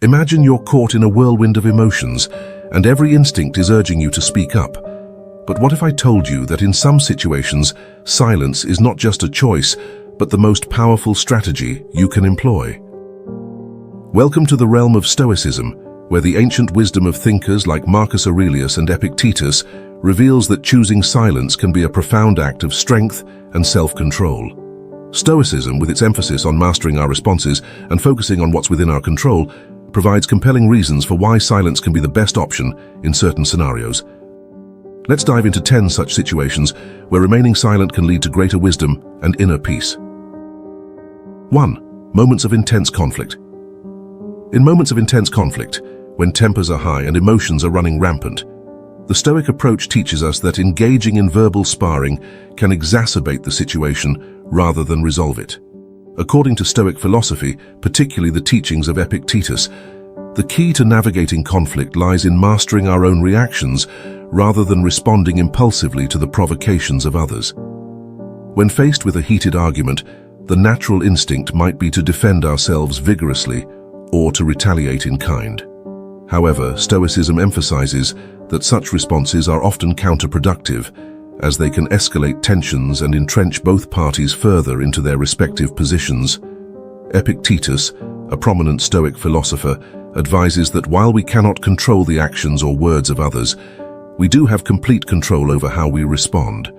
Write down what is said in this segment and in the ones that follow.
Imagine you're caught in a whirlwind of emotions, and every instinct is urging you to speak up. But what if I told you that in some situations, silence is not just a choice, but the most powerful strategy you can employ? Welcome to the realm of Stoicism, where the ancient wisdom of thinkers like Marcus Aurelius and Epictetus reveals that choosing silence can be a profound act of strength and self-control. Stoicism, with its emphasis on mastering our responses and focusing on what's within our control, provides compelling reasons for why silence can be the best option in certain scenarios. Let's dive into 10 such situations where remaining silent can lead to greater wisdom and inner peace. 1. Moments of intense conflict. In moments of intense conflict, when tempers are high and emotions are running rampant, the Stoic approach teaches us that engaging in verbal sparring can exacerbate the situation rather than resolve it. According to Stoic philosophy, particularly the teachings of Epictetus, the key to navigating conflict lies in mastering our own reactions rather than responding impulsively to the provocations of others. When faced with a heated argument, the natural instinct might be to defend ourselves vigorously or to retaliate in kind. However, Stoicism emphasizes that such responses are often counterproductive, as they can escalate tensions and entrench both parties further into their respective positions. Epictetus, a prominent Stoic philosopher, advises that while we cannot control the actions or words of others, we do have complete control over how we respond.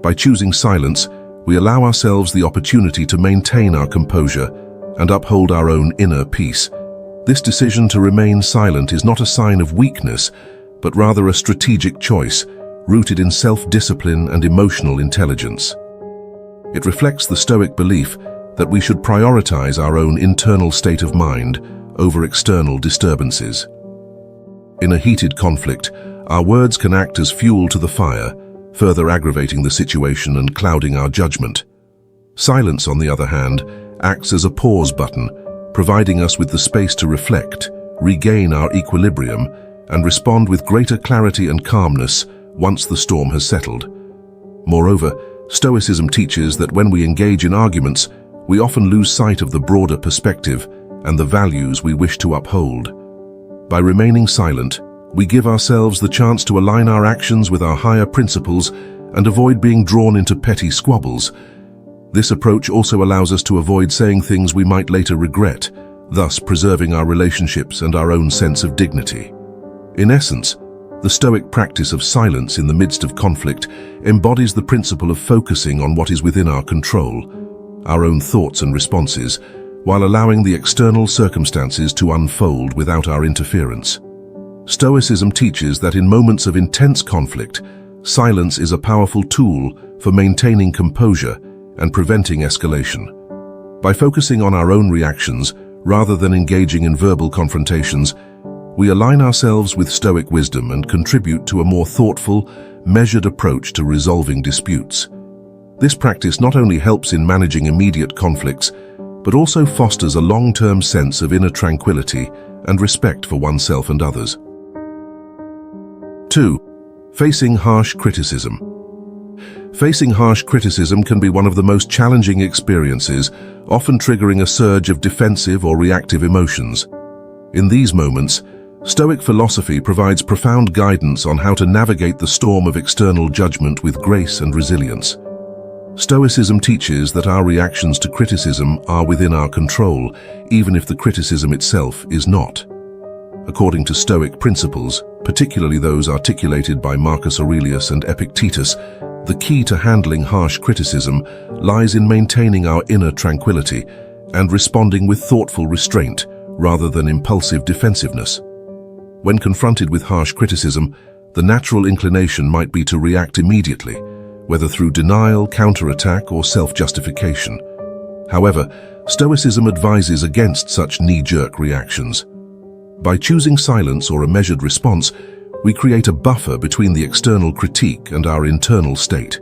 By choosing silence, we allow ourselves the opportunity to maintain our composure and uphold our own inner peace. This decision to remain silent is not a sign of weakness, but rather a strategic choice, rooted in self-discipline and emotional intelligence. It reflects the Stoic belief that we should prioritize our own internal state of mind over external disturbances. In a heated conflict, our words can act as fuel to the fire, further aggravating the situation and clouding our judgment. Silence, on the other hand, acts as a pause button, providing us with the space to reflect, regain our equilibrium, and respond with greater clarity and calmness once the storm has settled. Moreover, Stoicism teaches that when we engage in arguments, we often lose sight of the broader perspective and the values we wish to uphold. By remaining silent, we give ourselves the chance to align our actions with our higher principles and avoid being drawn into petty squabbles. This approach also allows us to avoid saying things we might later regret, thus preserving our relationships and our own sense of dignity. In essence, the Stoic practice of silence in the midst of conflict embodies the principle of focusing on what is within our control, our own thoughts and responses, while allowing the external circumstances to unfold without our interference. Stoicism teaches that in moments of intense conflict, silence is a powerful tool for maintaining composure and preventing escalation. By focusing on our own reactions rather than engaging in verbal confrontations, we align ourselves with Stoic wisdom and contribute to a more thoughtful, measured approach to resolving disputes. This practice not only helps in managing immediate conflicts, but also fosters a long-term sense of inner tranquility and respect for oneself and others. 2. Facing harsh criticism. Facing harsh criticism can be one of the most challenging experiences, often triggering a surge of defensive or reactive emotions. In these moments, Stoic philosophy provides profound guidance on how to navigate the storm of external judgment with grace and resilience. Stoicism teaches that our reactions to criticism are within our control, even if the criticism itself is not. According to Stoic principles, particularly those articulated by Marcus Aurelius and Epictetus, the key to handling harsh criticism lies in maintaining our inner tranquility and responding with thoughtful restraint rather than impulsive defensiveness. When confronted with harsh criticism, the natural inclination might be to react immediately, whether through denial, counterattack, or self-justification. However, Stoicism advises against such knee-jerk reactions. By choosing silence or a measured response, we create a buffer between the external critique and our internal state.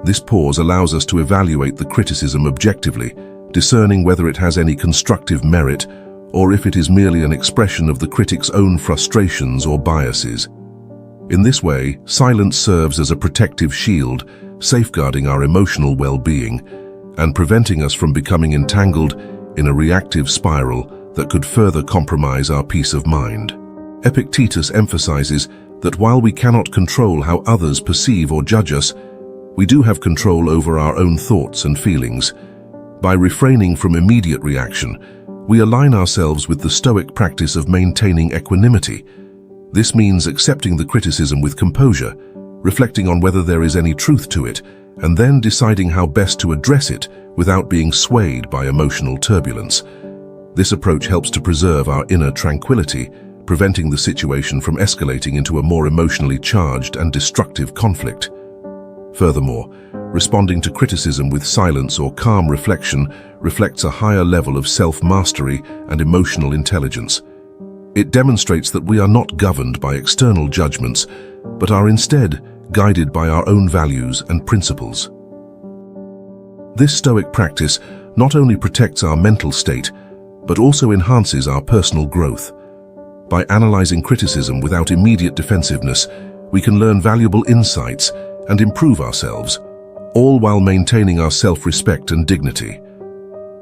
This pause allows us to evaluate the criticism objectively, discerning whether it has any constructive merit or if it is merely an expression of the critic's own frustrations or biases. In this way, silence serves as a protective shield, safeguarding our emotional well-being and preventing us from becoming entangled in a reactive spiral that could further compromise our peace of mind. Epictetus emphasizes that while we cannot control how others perceive or judge us, we do have control over our own thoughts and feelings. By refraining from immediate reaction, we align ourselves with the Stoic practice of maintaining equanimity. This means accepting the criticism with composure, reflecting on whether there is any truth to it, and then deciding how best to address it without being swayed by emotional turbulence. This approach helps to preserve our inner tranquility, preventing the situation from escalating into a more emotionally charged and destructive conflict. Furthermore, responding to criticism with silence or calm reflection reflects a higher level of self-mastery and emotional intelligence. It demonstrates that we are not governed by external judgments, but are instead guided by our own values and principles. This Stoic practice not only protects our mental state, but also enhances our personal growth. By analyzing criticism without immediate defensiveness, we can learn valuable insights and improve ourselves, all while maintaining our self-respect and dignity.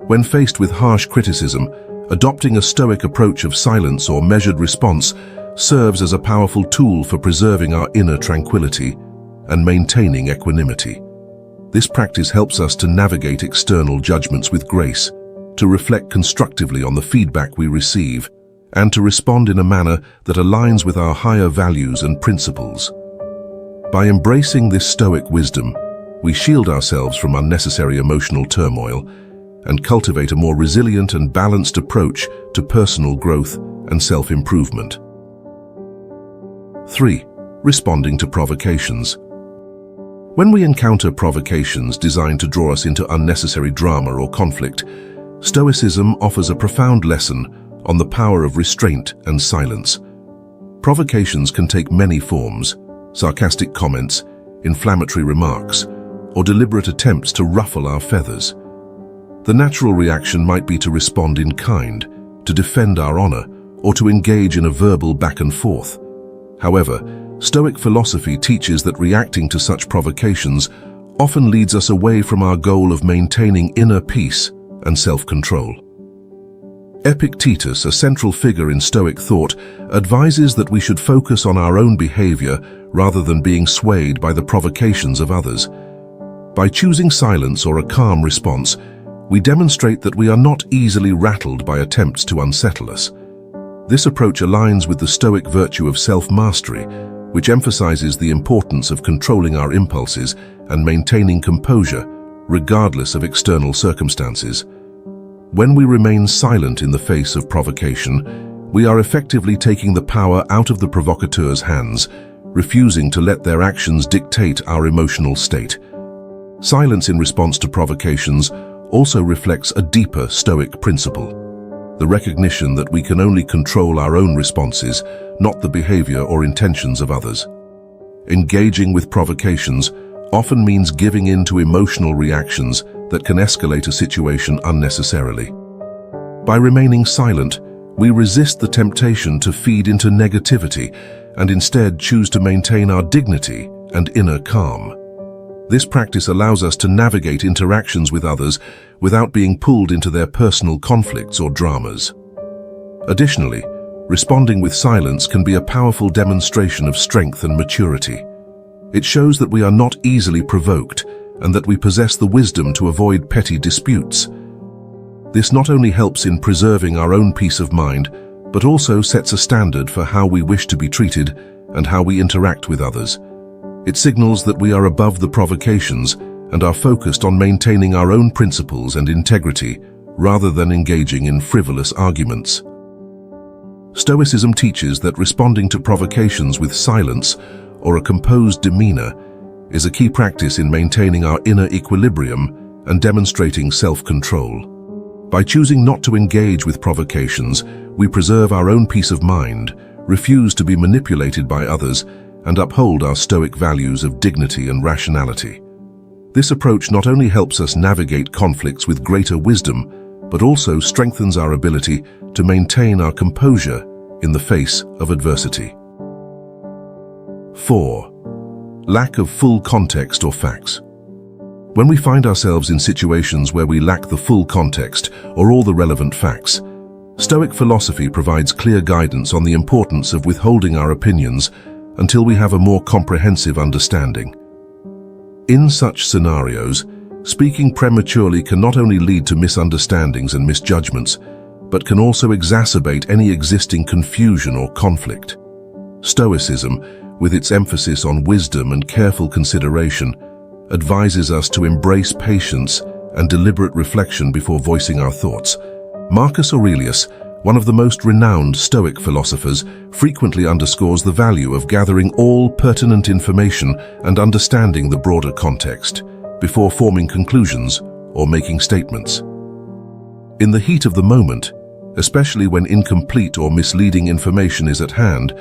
When faced with harsh criticism, adopting a Stoic approach of silence or measured response serves as a powerful tool for preserving our inner tranquility and maintaining equanimity. This practice helps us to navigate external judgments with grace, to reflect constructively on the feedback we receive, and to respond in a manner that aligns with our higher values and principles. By embracing this Stoic wisdom, we shield ourselves from unnecessary emotional turmoil and cultivate a more resilient and balanced approach to personal growth and self-improvement. 3. Responding to provocations. When we encounter provocations designed to draw us into unnecessary drama or conflict, Stoicism offers a profound lesson on the power of restraint and silence. Provocations can take many forms: sarcastic comments, inflammatory remarks, or deliberate attempts to ruffle our feathers. The natural reaction might be to respond in kind, to defend our honor, or to engage in a verbal back and forth. However, Stoic philosophy teaches that reacting to such provocations often leads us away from our goal of maintaining inner peace and self-control. Epictetus, a central figure in Stoic thought, advises that we should focus on our own behavior rather than being swayed by the provocations of others. By choosing silence or a calm response, we demonstrate that we are not easily rattled by attempts to unsettle us. This approach aligns with the Stoic virtue of self-mastery, which emphasizes the importance of controlling our impulses and maintaining composure, regardless of external circumstances. When we remain silent in the face of provocation, we are effectively taking the power out of the provocateur's hands, refusing to let their actions dictate our emotional state. Silence in response to provocations also reflects a deeper Stoic principle: the recognition that we can only control our own responses, not the behavior or intentions of others. Engaging with provocations often means giving in to emotional reactions that can escalate a situation unnecessarily. By remaining silent, we resist the temptation to feed into negativity and instead choose to maintain our dignity and inner calm. This practice allows us to navigate interactions with others without being pulled into their personal conflicts or dramas. Additionally, responding with silence can be a powerful demonstration of strength and maturity. It shows that we are not easily provoked and that we possess the wisdom to avoid petty disputes. This not only helps in preserving our own peace of mind, but also sets a standard for how we wish to be treated and how we interact with others. It signals that we are above the provocations and are focused on maintaining our own principles and integrity rather than engaging in frivolous arguments. Stoicism teaches that responding to provocations with silence or a composed demeanor is a key practice in maintaining our inner equilibrium and demonstrating self-control. By choosing not to engage with provocations, we preserve our own peace of mind, refuse to be manipulated by others, and uphold our Stoic values of dignity and rationality. This approach not only helps us navigate conflicts with greater wisdom, but also strengthens our ability to maintain our composure in the face of adversity. 4. Lack of full context or facts. When we find ourselves in situations where we lack the full context or all the relevant facts, Stoic philosophy provides clear guidance on the importance of withholding our opinions until we have a more comprehensive understanding. In such scenarios, speaking prematurely can not only lead to misunderstandings and misjudgments, but can also exacerbate any existing confusion or conflict. Stoicism, with its emphasis on wisdom and careful consideration, advises us to embrace patience and deliberate reflection before voicing our thoughts. Marcus Aurelius, one of the most renowned Stoic philosophers, frequently underscores the value of gathering all pertinent information and understanding the broader context before forming conclusions or making statements. In the heat of the moment, especially when incomplete or misleading information is at hand,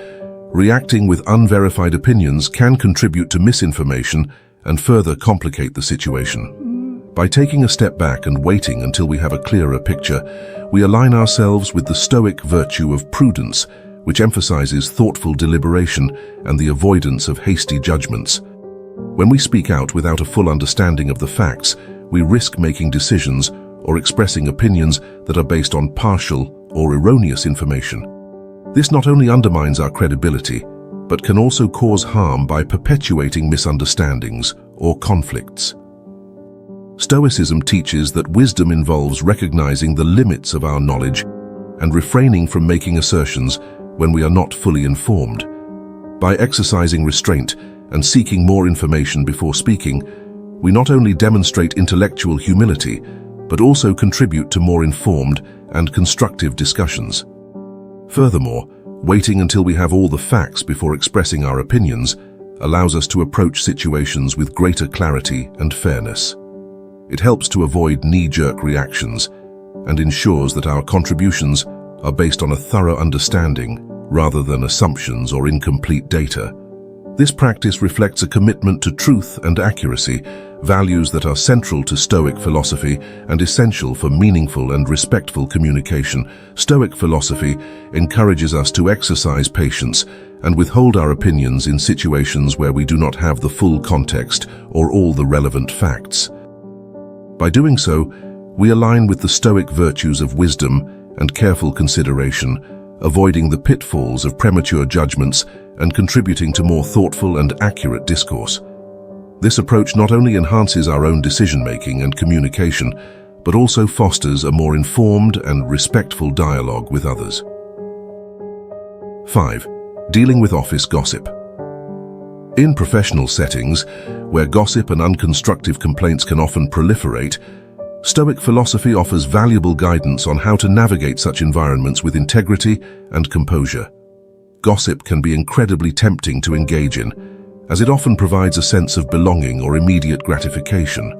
reacting with unverified opinions can contribute to misinformation and further complicate the situation. By taking a step back and waiting until we have a clearer picture, we align ourselves with the Stoic virtue of prudence, which emphasizes thoughtful deliberation and the avoidance of hasty judgments. When we speak out without a full understanding of the facts, we risk making decisions or expressing opinions that are based on partial or erroneous information. This not only undermines our credibility, but can also cause harm by perpetuating misunderstandings or conflicts. Stoicism teaches that wisdom involves recognizing the limits of our knowledge and refraining from making assertions when we are not fully informed. By exercising restraint and seeking more information before speaking, we not only demonstrate intellectual humility, but also contribute to more informed and constructive discussions. Furthermore, waiting until we have all the facts before expressing our opinions allows us to approach situations with greater clarity and fairness. It helps to avoid knee-jerk reactions and ensures that our contributions are based on a thorough understanding rather than assumptions or incomplete data. This practice reflects a commitment to truth and accuracy, values that are central to Stoic philosophy and essential for meaningful and respectful communication. Stoic philosophy encourages us to exercise patience and withhold our opinions in situations where we do not have the full context or all the relevant facts. By doing so, we align with the Stoic virtues of wisdom and careful consideration, avoiding the pitfalls of premature judgments and contributing to more thoughtful and accurate discourse. This approach not only enhances our own decision-making and communication, but also fosters a more informed and respectful dialogue with others. 5. Dealing with office gossip. In professional settings, where gossip and unconstructive complaints can often proliferate, Stoic philosophy offers valuable guidance on how to navigate such environments with integrity and composure. Gossip can be incredibly tempting to engage in, as it often provides a sense of belonging or immediate gratification.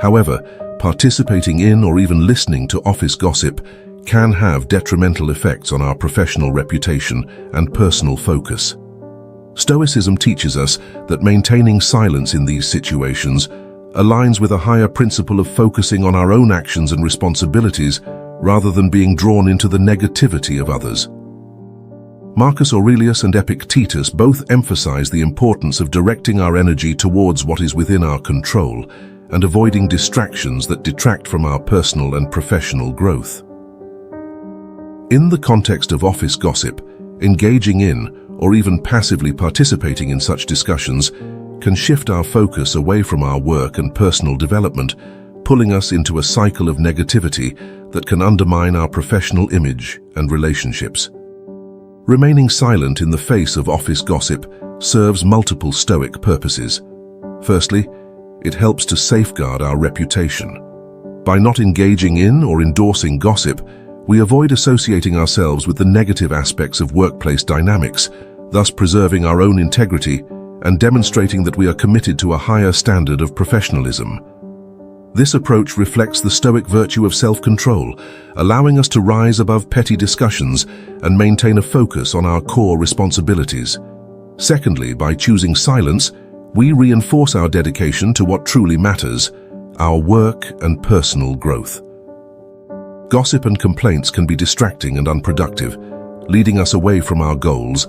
However, participating in or even listening to office gossip can have detrimental effects on our professional reputation and personal focus. Stoicism teaches us that maintaining silence in these situations aligns with a higher principle of focusing on our own actions and responsibilities rather than being drawn into the negativity of others. Marcus Aurelius and Epictetus both emphasize the importance of directing our energy towards what is within our control and avoiding distractions that detract from our personal and professional growth. In the context of office gossip, engaging in or even passively participating in such discussions can shift our focus away from our work and personal development, pulling us into a cycle of negativity that can undermine our professional image and relationships. Remaining silent in the face of office gossip serves multiple Stoic purposes. Firstly, it helps to safeguard our reputation. By not engaging in or endorsing gossip, we avoid associating ourselves with the negative aspects of workplace dynamics, thus preserving our own integrity and demonstrating that we are committed to a higher standard of professionalism. This approach reflects the Stoic virtue of self-control, allowing us to rise above petty discussions and maintain a focus on our core responsibilities. Secondly, by choosing silence, we reinforce our dedication to what truly matters, our work and personal growth. Gossip and complaints can be distracting and unproductive, leading us away from our goals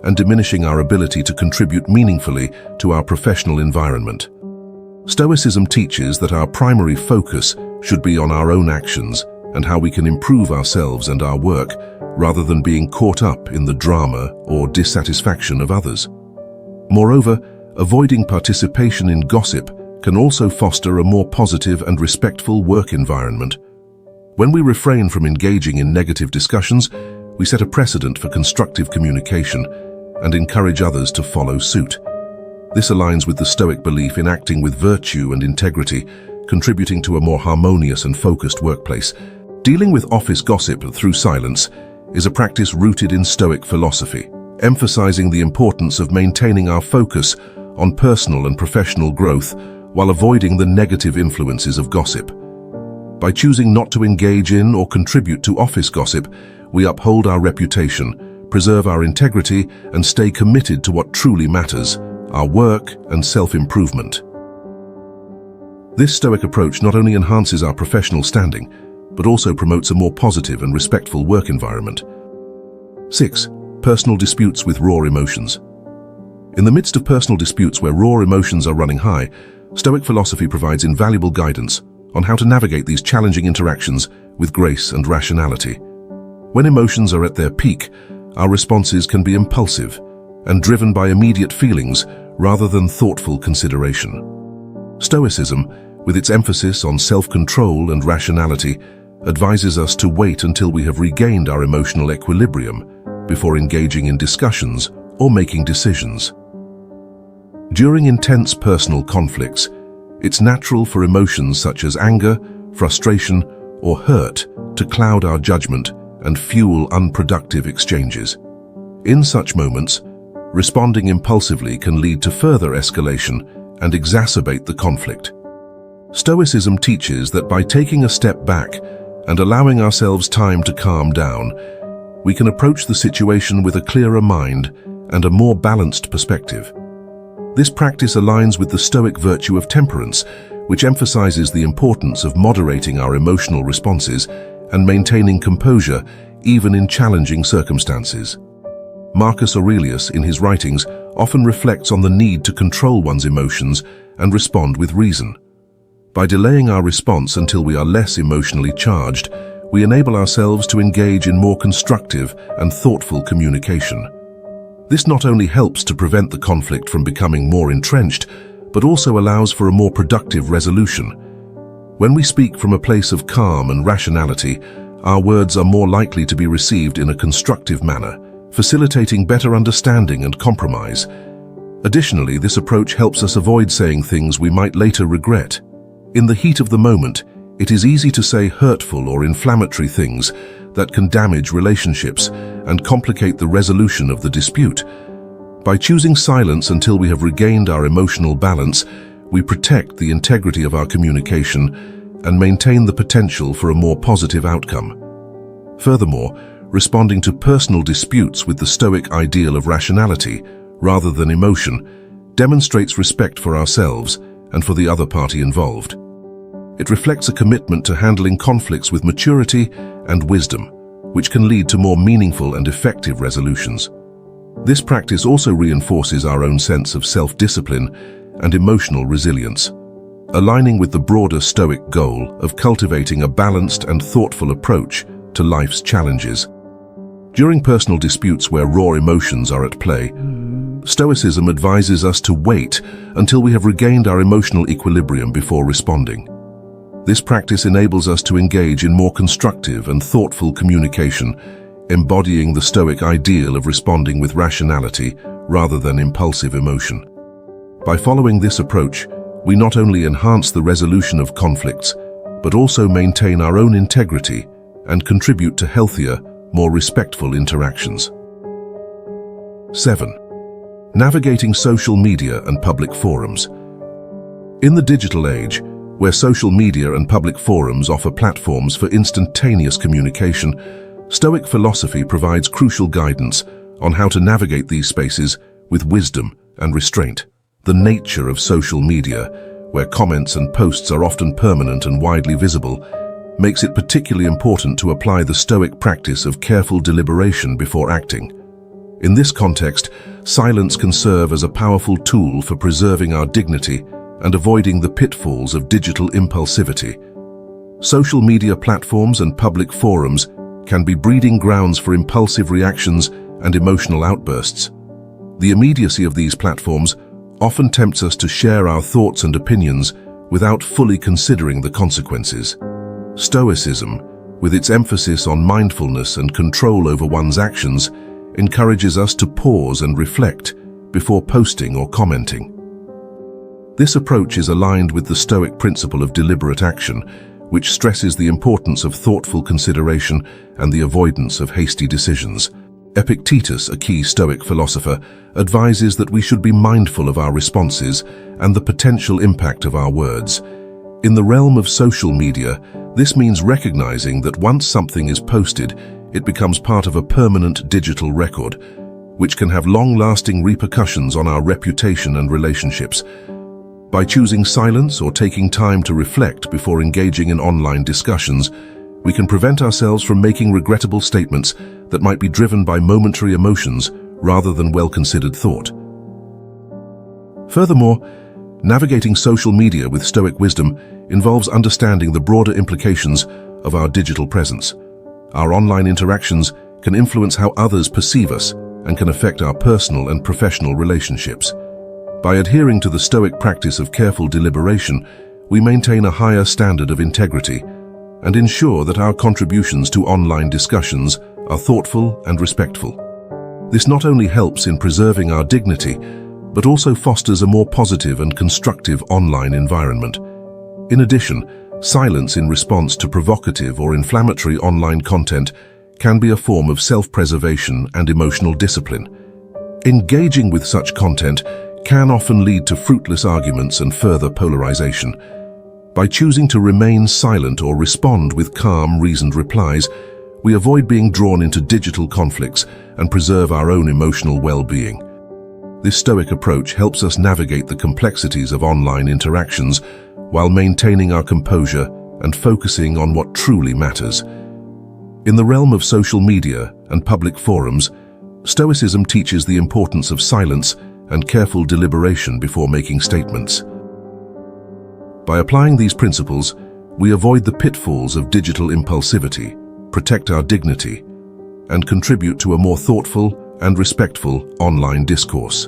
and diminishing our ability to contribute meaningfully to our professional environment. Stoicism teaches that our primary focus should be on our own actions and how we can improve ourselves and our work rather than being caught up in the drama or dissatisfaction of others. Moreover, avoiding participation in gossip can also foster a more positive and respectful work environment. When we refrain from engaging in negative discussions, we set a precedent for constructive communication and encourage others to follow suit. This aligns with the Stoic belief in acting with virtue and integrity, contributing to a more harmonious and focused workplace. Dealing with office gossip through silence is a practice rooted in Stoic philosophy, emphasizing the importance of maintaining our focus on personal and professional growth while avoiding the negative influences of gossip. By choosing not to engage in or contribute to office gossip, we uphold our reputation, preserve our integrity, and stay committed to what truly matters, our work and self-improvement. This Stoic approach not only enhances our professional standing, but also promotes a more positive and respectful work environment. 6. Personal disputes with raw emotions. In the midst of personal disputes where raw emotions are running high, Stoic philosophy provides invaluable guidance on how to navigate these challenging interactions with grace and rationality. When emotions are at their peak, our responses can be impulsive and driven by immediate feelings rather than thoughtful consideration. Stoicism, with its emphasis on self-control and rationality, advises us to wait until we have regained our emotional equilibrium before engaging in discussions or making decisions. During intense personal conflicts, it's natural for emotions such as anger, frustration, or hurt to cloud our judgment and fuel unproductive exchanges. In such moments, responding impulsively can lead to further escalation and exacerbate the conflict. Stoicism teaches that by taking a step back and allowing ourselves time to calm down, we can approach the situation with a clearer mind and a more balanced perspective. This practice aligns with the Stoic virtue of temperance, which emphasizes the importance of moderating our emotional responses and maintaining composure even in challenging circumstances. Marcus Aurelius, in his writings, often reflects on the need to control one's emotions and respond with reason. By delaying our response until we are less emotionally charged, we enable ourselves to engage in more constructive and thoughtful communication. This not only helps to prevent the conflict from becoming more entrenched, but also allows for a more productive resolution. When we speak from a place of calm and rationality, our words are more likely to be received in a constructive manner, facilitating better understanding and compromise. Additionally, this approach helps us avoid saying things we might later regret. In the heat of the moment, it is easy to say hurtful or inflammatory things that can damage relationships and complicate the resolution of the dispute. By choosing silence until we have regained our emotional balance, we protect the integrity of our communication and maintain the potential for a more positive outcome. Furthermore, responding to personal disputes with the Stoic ideal of rationality rather than emotion demonstrates respect for ourselves and for the other party involved. It reflects a commitment to handling conflicts with maturity and wisdom, which can lead to more meaningful and effective resolutions. This practice also reinforces our own sense of self-discipline and emotional resilience, aligning with the broader Stoic goal of cultivating a balanced and thoughtful approach to life's challenges. During personal disputes where raw emotions are at play, Stoicism advises us to wait until we have regained our emotional equilibrium before responding. This practice enables us to engage in more constructive and thoughtful communication, embodying the Stoic ideal of responding with rationality rather than impulsive emotion. By following this approach, we not only enhance the resolution of conflicts, but also maintain our own integrity and contribute to healthier, more respectful interactions. 7. Navigating social media and public forums. In the digital age, where social media and public forums offer platforms for instantaneous communication, Stoic philosophy provides crucial guidance on how to navigate these spaces with wisdom and restraint. The nature of social media, where comments and posts are often permanent and widely visible, makes it particularly important to apply the Stoic practice of careful deliberation before acting. In this context, silence can serve as a powerful tool for preserving our dignity and avoiding the pitfalls of digital impulsivity. Social media platforms and public forums can be breeding grounds for impulsive reactions and emotional outbursts. The immediacy of these platforms often tempts us to share our thoughts and opinions without fully considering the consequences. Stoicism, with its emphasis on mindfulness and control over one's actions, encourages us to pause and reflect before posting or commenting. This approach is aligned with the Stoic principle of deliberate action, which stresses the importance of thoughtful consideration and the avoidance of hasty decisions. Epictetus, a key Stoic philosopher, advises that we should be mindful of our responses and the potential impact of our words. In the realm of social media, this means recognizing that once something is posted, it becomes part of a permanent digital record, which can have long-lasting repercussions on our reputation and relationships. By choosing silence or taking time to reflect before engaging in online discussions, we can prevent ourselves from making regrettable statements that might be driven by momentary emotions rather than well-considered thought. Furthermore, navigating social media with Stoic wisdom involves understanding the broader implications of our digital presence. Our online interactions can influence how others perceive us and can affect our personal and professional relationships. By adhering to the Stoic practice of careful deliberation, we maintain a higher standard of integrity and ensure that our contributions to online discussions are thoughtful and respectful. This not only helps in preserving our dignity, but also fosters a more positive and constructive online environment. In addition, silence in response to provocative or inflammatory online content can be a form of self-preservation and emotional discipline. Engaging with such content can often lead to fruitless arguments and further polarization. By choosing to remain silent or respond with calm, reasoned replies, we avoid being drawn into digital conflicts and preserve our own emotional well-being. This Stoic approach helps us navigate the complexities of online interactions while maintaining our composure and focusing on what truly matters. In the realm of social media and public forums, Stoicism teaches the importance of silence and careful deliberation before making statements. By applying these principles, we avoid the pitfalls of digital impulsivity, protect our dignity, and contribute to a more thoughtful and respectful online discourse.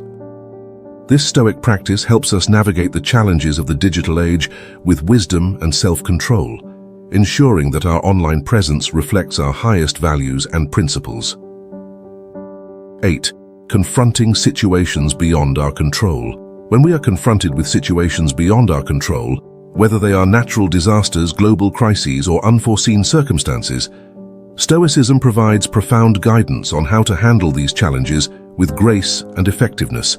This Stoic practice helps us navigate the challenges of the digital age with wisdom and self-control, ensuring that our online presence reflects our highest values and principles. 8. Confronting situations beyond our control. When we are confronted with situations beyond our control, whether they are natural disasters, global crises, or unforeseen circumstances, Stoicism provides profound guidance on how to handle these challenges with grace and effectiveness.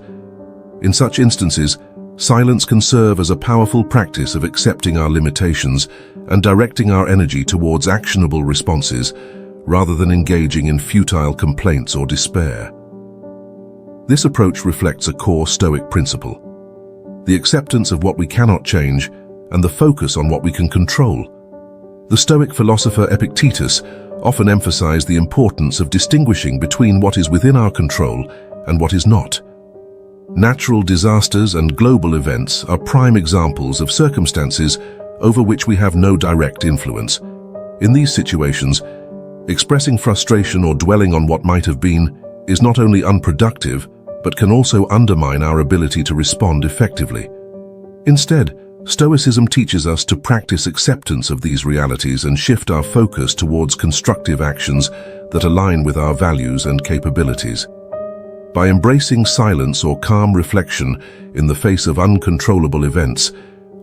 In such instances, silence can serve as a powerful practice of accepting our limitations and directing our energy towards actionable responses rather than engaging in futile complaints or despair. This approach reflects a core Stoic principle: the acceptance of what we cannot change and the focus on what we can control. The Stoic philosopher Epictetus often emphasized the importance of distinguishing between what is within our control and what is not. Natural disasters and global events are prime examples of circumstances over which we have no direct influence. In these situations, expressing frustration or dwelling on what might have been is not only unproductive, but can also undermine our ability to respond effectively. Instead, Stoicism teaches us to practice acceptance of these realities and shift our focus towards constructive actions that align with our values and capabilities. By embracing silence or calm reflection in the face of uncontrollable events,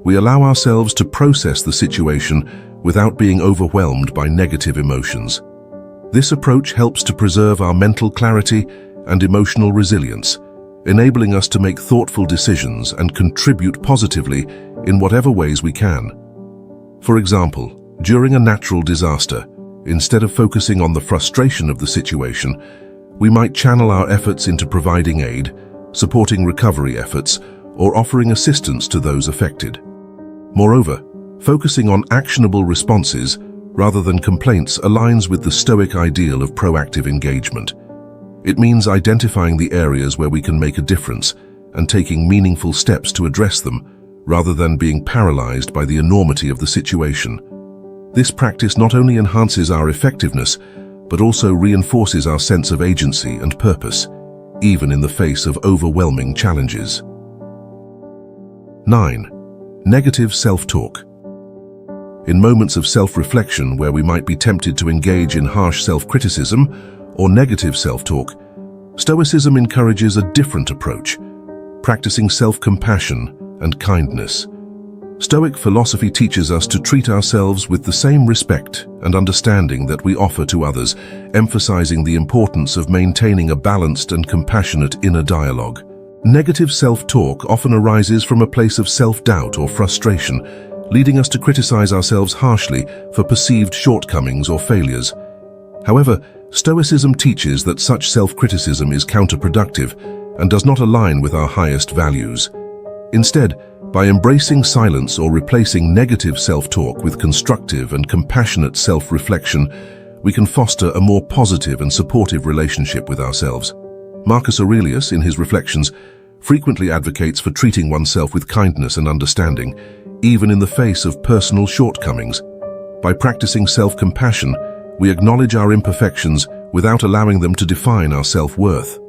we allow ourselves to process the situation without being overwhelmed by negative emotions. This approach helps to preserve our mental clarity and emotional resilience, enabling us to make thoughtful decisions and contribute positively in whatever ways we can. For example, during a natural disaster, instead of focusing on the frustration of the situation, we might channel our efforts into providing aid, supporting recovery efforts, or offering assistance to those affected. Moreover, focusing on actionable responses rather than complaints aligns with the Stoic ideal of proactive engagement. It means identifying the areas where we can make a difference and taking meaningful steps to address them, rather than being paralyzed by the enormity of the situation. This practice not only enhances our effectiveness, but also reinforces our sense of agency and purpose, even in the face of overwhelming challenges. 9. Negative self-talk. In moments of self-reflection where we might be tempted to engage in harsh self-criticism or negative self-talk, Stoicism encourages a different approach, practicing self-compassion and kindness. Stoic philosophy teaches us to treat ourselves with the same respect and understanding that we offer to others, emphasizing the importance of maintaining a balanced and compassionate inner dialogue. Negative self-talk often arises from a place of self-doubt or frustration, leading us to criticize ourselves harshly for perceived shortcomings or failures. However, Stoicism teaches that such self-criticism is counterproductive and does not align with our highest values. Instead, by embracing silence or replacing negative self-talk with constructive and compassionate self-reflection, we can foster a more positive and supportive relationship with ourselves. Marcus Aurelius, in his Reflections, frequently advocates for treating oneself with kindness and understanding, even in the face of personal shortcomings. By practicing self-compassion, we acknowledge our imperfections without allowing them to define our self-worth.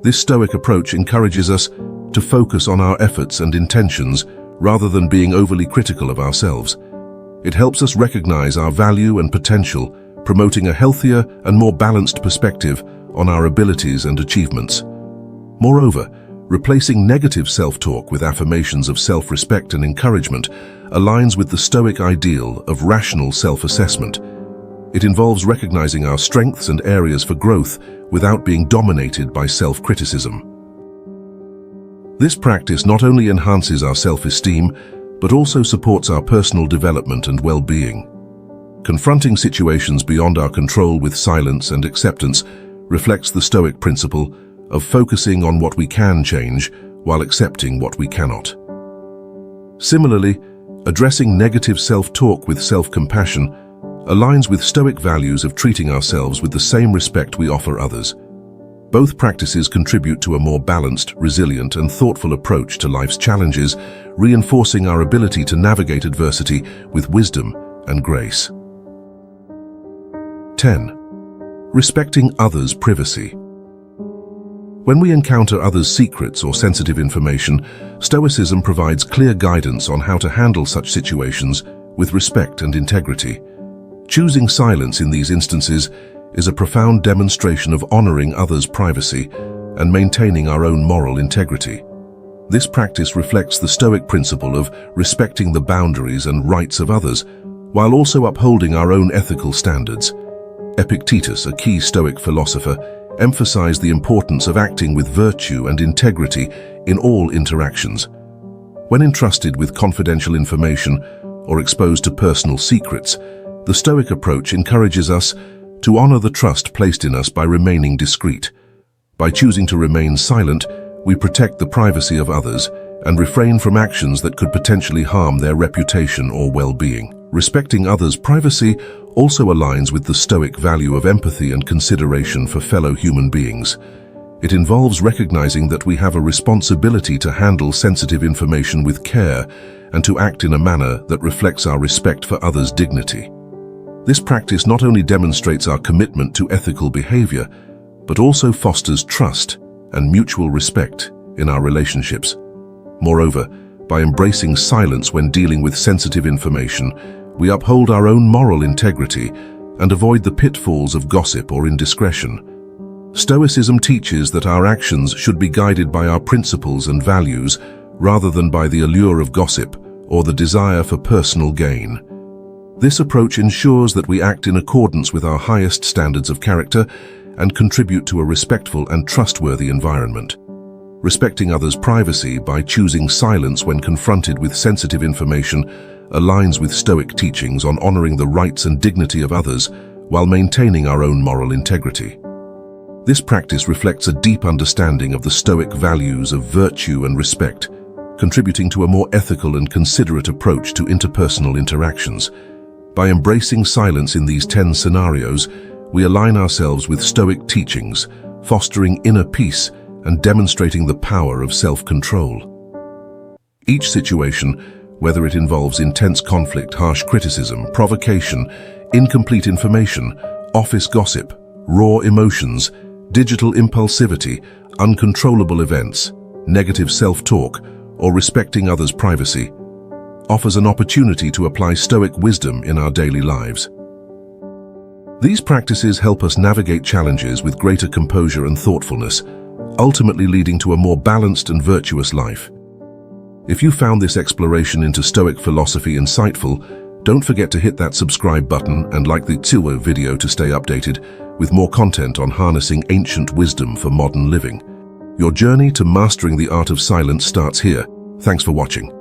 This Stoic approach encourages us to focus on our efforts and intentions rather than being overly critical of ourselves. It helps us recognize our value and potential, promoting a healthier and more balanced perspective on our abilities and achievements. Moreover, replacing negative self-talk with affirmations of self-respect and encouragement aligns with the Stoic ideal of rational self-assessment. It involves recognizing our strengths and areas for growth without being dominated by self-criticism. This practice not only enhances our self-esteem, but also supports our personal development and well-being. Confronting situations beyond our control with silence and acceptance reflects the Stoic principle of focusing on what we can change while accepting what we cannot. Similarly, addressing negative self-talk with self-compassion aligns with Stoic values of treating ourselves with the same respect we offer others. Both practices contribute to a more balanced, resilient, and thoughtful approach to life's challenges, reinforcing our ability to navigate adversity with wisdom and grace. 10. Respecting others' privacy. When we encounter others' secrets or sensitive information, Stoicism provides clear guidance on how to handle such situations with respect and integrity. Choosing silence in these instances is a profound demonstration of honoring others' privacy and maintaining our own moral integrity. This practice reflects the Stoic principle of respecting the boundaries and rights of others, while also upholding our own ethical standards. Epictetus, a key Stoic philosopher, emphasized the importance of acting with virtue and integrity in all interactions. When entrusted with confidential information or exposed to personal secrets, the Stoic approach encourages us to honor the trust placed in us by remaining discreet. By choosing to remain silent, we protect the privacy of others and refrain from actions that could potentially harm their reputation or well-being. Respecting others' privacy also aligns with the Stoic value of empathy and consideration for fellow human beings. It involves recognizing that we have a responsibility to handle sensitive information with care and to act in a manner that reflects our respect for others' dignity. This practice not only demonstrates our commitment to ethical behavior, but also fosters trust and mutual respect in our relationships. Moreover, by embracing silence when dealing with sensitive information, we uphold our own moral integrity and avoid the pitfalls of gossip or indiscretion. Stoicism teaches that our actions should be guided by our principles and values rather than by the allure of gossip or the desire for personal gain. This approach ensures that we act in accordance with our highest standards of character and contribute to a respectful and trustworthy environment. Respecting others' privacy by choosing silence when confronted with sensitive information aligns with Stoic teachings on honoring the rights and dignity of others while maintaining our own moral integrity. This practice reflects a deep understanding of the Stoic values of virtue and respect, contributing to a more ethical and considerate approach to interpersonal interactions. By embracing silence in these 10 scenarios, we align ourselves with Stoic teachings, fostering inner peace and demonstrating the power of self-control. Each situation, whether it involves intense conflict, harsh criticism, provocation, incomplete information, office gossip, raw emotions, digital impulsivity, uncontrollable events, negative self-talk, or respecting others' privacy, offers an opportunity to apply Stoic wisdom in our daily lives. These practices help us navigate challenges with greater composure and thoughtfulness, ultimately leading to a more balanced and virtuous life. If you found this exploration into Stoic philosophy insightful, don't forget to hit that subscribe button and like the video to stay updated with more content on harnessing ancient wisdom for modern living. Your journey to mastering the art of silence starts here. Thanks for watching.